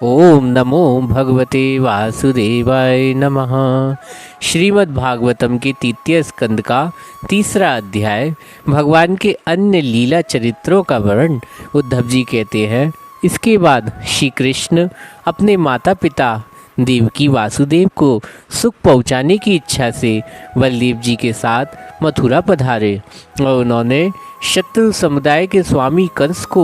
ओम नमो भगवते वासुदेवाय नमः। श्रीमद् भागवतम के तृतीय स्कंद का तीसरा अध्याय भगवान के अन्य लीला चरित्रों का वर्णन उद्धव जी कहते हैं। इसके बाद श्री कृष्ण अपने माता पिता देवकी वासुदेव को सुख पहुंचाने की इच्छा से बलदेव जी के साथ मथुरा पधारे और उन्होंने शत्रु समुदाय के स्वामी कंस को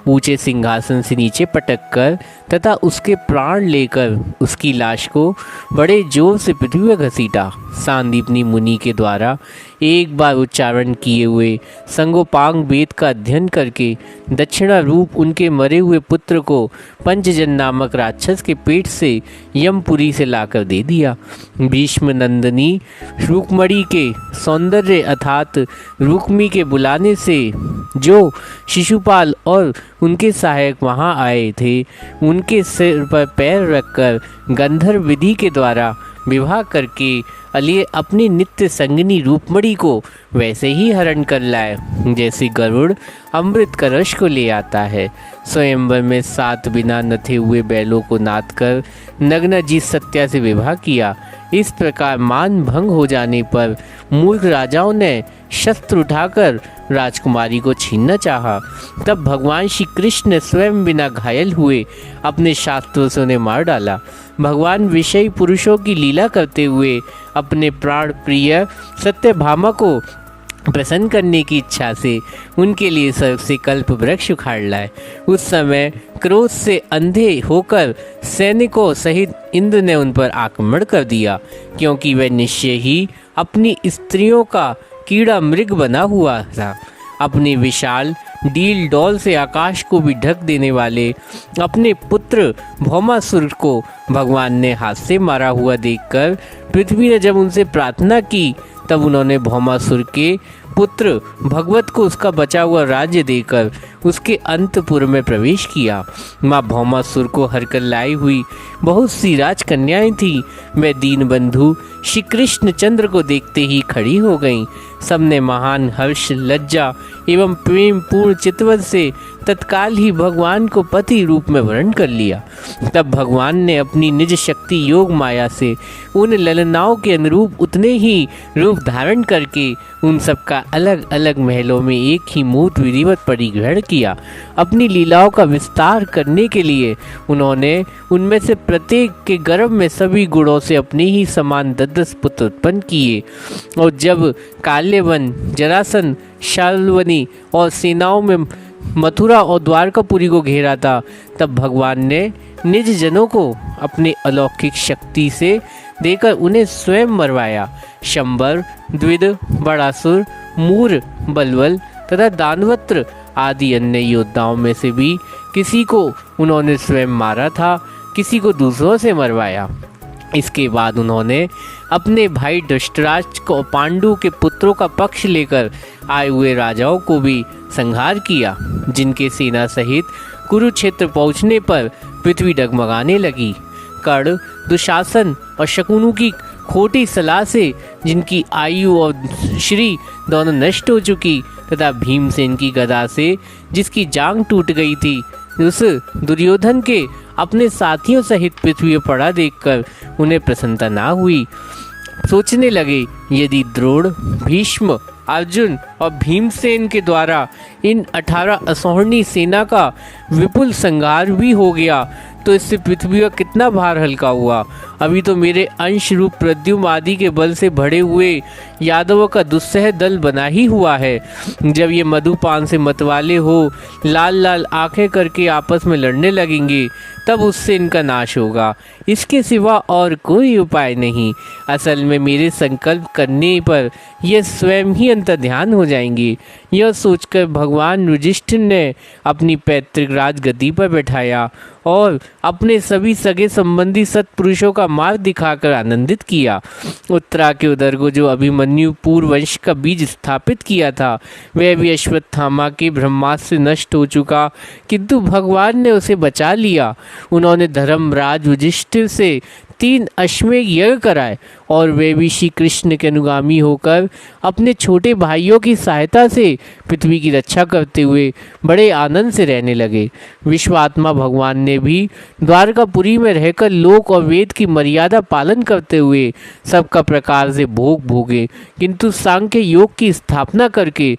ऊंचे सिंहासन से नीचे पटक कर तथा उसके प्राण लेकर उसकी लाश को बड़े जोर से पृथ्वी पर घसीटा। सांदीपनी मुनि के द्वारा एक बार उच्चारण किए हुए संगोपांग वेद का अध्ययन करके दक्षिणा रूप उनके मरे हुए पुत्र को पंचजन नामक राक्षस के पेट से यमपुरी से लाकर दे दिया। भीष्म नंदनी रुक्मणी के सौंदर्य अर्थात रुक्मी के बुलाने से जो शिशुपाल और उनके सहायक वहां आए थे उनके सिर पर पैर रखकर गंधर्व विधि के द्वारा विवाह करके लिए अपनी नित्य संगिनी रूपमणि को वैसे ही हरण कर लाए जैसे गरुड़ अमृत कलश को ले आता है। स्वयंवर में 7 बिना नथे हुए बैलों को नाद कर नग्न जी सत्या से विवाह किया। इस प्रकार मान भंग हो जाने पर मूर्ख राजाओं ने शस्त्र उठाकर राजकुमारी को छीनना चाहा। तब भगवान श्री कृष्ण स्वयं बिना घायल हुए अपने शास्त्रों से उन्हें मार डाला। भगवान विषयी पुरुषों की लीला करते हुए अपने प्राण प्रिय सत्यभामा को प्रसन्न करने की इच्छा से उनके लिए सर्व से कल्प वृक्ष उखाड़ लाए। उस समय क्रोध से अंधे होकर सैनिकों सहित इंद्र ने उन पर आक्रमण कर दिया, क्योंकि वह निश्चय ही अपनी स्त्रियों का कीड़ा मृग बना हुआ था। अपने विशाल डील डोल से आकाश को भी ढक देने वाले अपने पुत्र भौमासुर को भगवान ने हाथ से मारा हुआ देखकर पृथ्वी ने जब उनसे प्रार्थना की तब उन्होंने भौमासुर के पुत्र भगवत को उसका बचा हुआ राज्य देकर उसके अंतपुर में प्रवेश किया। माँ भौमासुर को हरकर लाई हुई बहुत सी राजकन्याएं थीं। वे दीन बंधु श्री कृष्ण चंद्र को देखते ही खड़ी हो गईं। सबने महान हर्ष लज्जा एवं प्रेम पूर्ण चितवन से तत्काल ही भगवान को पति रूप में वर्ण कर लिया। तब भगवान ने अपनी निज शक्ति योग माया से उन ललनाओं के अनुरूप उतने ही रूप धारण करके उन सबका अलग अलग महलों में एक ही मूर्त विधिवत परिग्रहण किया। अपनी लीलाओं का विस्तार करने के लिए उन्होंने उनमें से प्रत्येक के गर्भ में सभी गुणों से अपने ही समान 10 पुत्र उत्पन्न किए। और जब काल्यवन, जरासन, शाल्वनी और सेनाओं में मथुरा और द्वारकापुरी को घेरा था, तब भगवान ने निज जनों को अपने अलौकिक शक्ति से देकर उन्हें स्वयं मरवाया। शंबर, द्विद, बड़ासुर, मूर, बलवल तथा दानवत्र आदि अन्य योद्धाओं में से भी किसी को उन्होंने स्वयं मारा था, किसी को दूसरों से मरवाया। इसके बाद उन्होंने अपने भाई धृतराष्ट्र को पांडु के पुत्रों का पक्ष लेकर आए हुए राजाओं को भी संहार किया, जिनके सेना सहित कुरुक्षेत्र पहुंचने पर पृथ्वी डगमगाने लगी। कर्ण, दुशासन और शकुनु की खोटी सलाह से जिनकी आयु और श्री दोनों नष्ट हो चुकी तथा भीमसेन की गदा से जिसकी जांग टूट गई थी, उस दुर्योधन के अपने साथियों सहित पृथ्वी पर पड़ा देखकर उन्हें प्रसन्नता ना हुई। सोचने लगे, यदि द्रोण, भीष्म, अर्जुन और भीमसेन के द्वारा इन 18 असोहनी सेना का विपुल संहार भी हो गया तो इससे पृथ्वी का कितना भार हल्का हुआ। अभी तो मेरे अंश रूप प्रद्युम्न आदि के बल से भरे हुए यादवों का दुस्सह दल बना ही हुआ है। जब ये मधुपान से मतवाले हो लाल लाल आंखें करके आपस में लड़ने लगेंगे तब उससे इनका नाश होगा। इसके सिवा और कोई उपाय नहीं। असल में मेरे संकल्प करने पर यह स्वयं ही अंतर्ध्यान हो जाएंगे। यह सोचकर भगवान युधिष्ठिर ने अपनी पैतृक राजगद्दी पर बैठाया और अपने सभी सगे संबंधी सत्पुरुषों का मार्ग दिखाकर आनंदित किया। उत्तरा के उदर को जो अभिमन्यु पूर्व वंश का बीज स्थापित किया था वह भी अश्वत्थामा के ब्रह्मास्त्र से नष्ट हो चुका, किंतु भगवान ने उसे बचा लिया। उन्होंने धर्मराज युधिष्ठिर से 3 अश्वमेध यज्ञ कराए और वे भी श्री कृष्ण के अनुगामी होकर अपने छोटे भाइयों की सहायता से पृथ्वी की रक्षा करते हुए बड़े आनंद से रहने लगे। विश्वात्मा भगवान ने भी द्वारकापुरी में रहकर लोक और वेद की मर्यादा पालन करते हुए सबका प्रकार से भोग भोगे, किंतु सांख्य योग की स्थापना करके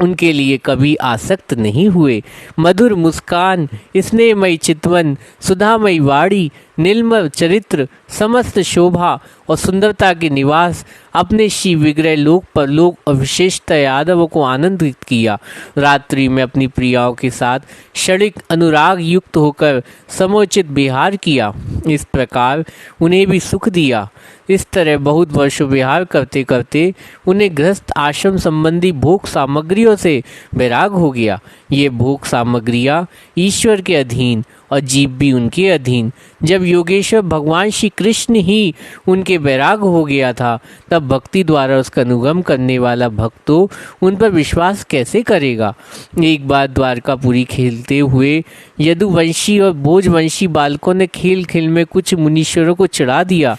उनके लिए कभी आसक्त नहीं हुए। मधुर मुस्कान, स्नेहमयी चितवन, सुधामयी वाणी, निर्मल चरित्र, समस्त शोभा और सुंदरता के निवास अपने श्री विग्रह लोक पर लोक और विशेषतः यादवों को आनंदित किया। रात्रि में अपनी प्रियाओं के साथ क्षणिक अनुराग युक्त होकर समुचित विहार किया। इस प्रकार उन्हें भी सुख दिया। इस तरह बहुत वर्षों विहार करते करते उन्हें गृहस्थ आश्रम संबंधी भोग सामग्रियों से वैराग हो गया। ये भोग सामग्रियाँ ईश्वर के अधीन और जीव भी उनके अधीन। जब योगेश्वर भगवान श्री कृष्ण ही उनके वैराग हो गया था, तब भक्ति द्वारा उसका अनुगम करने वाला भक्त तो उन पर विश्वास कैसे करेगा। एक बार द्वारकापुरी खेलते हुए यदुवंशी और भोजवंशी बालकों ने खेल खेल में कुछ मुनीश्वरों को चिढ़ा दिया।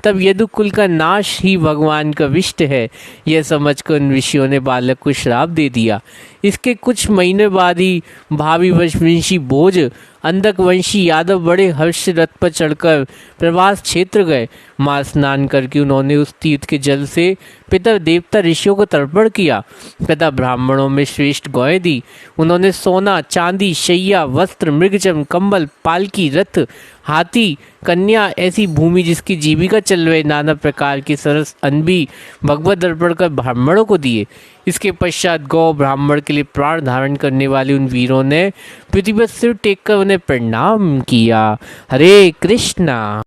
तब यदुकुल का नाश ही भगवान का विष्ट है, यह समझकर उन ऋषियों ने बालक को श्राप दे दिया। इसके कुछ महीने बाद ही भावी वंशी भोज अंधकवंशी यादव बड़े हर्ष रथ पर चढ़कर प्रवास क्षेत्र गए। मां स्नान करके उन्होंने उस तीर्थ के जल से पितर देवता ऋषियों को तर्पण किया तथा ब्राह्मणों में श्रेष्ठ गौएं दी। उन्होंने सोना, चांदी, शैया, वस्त्र, मृगचम, कंबल, पालकी, रथ, हाथी, कन्या, ऐसी भूमि जिसकी जीविका चल रहे नाना प्रकार के सरस अन्न भी भगवत अर्पण कर ब्राह्मणों को दिए। इसके पश्चात गौ ब्राह्मण के लिए प्राण धारण करने वाले उन वीरों ने पृथ्वी पर सिर टेक कर उन्हें प्रणाम किया। हरे कृष्णा।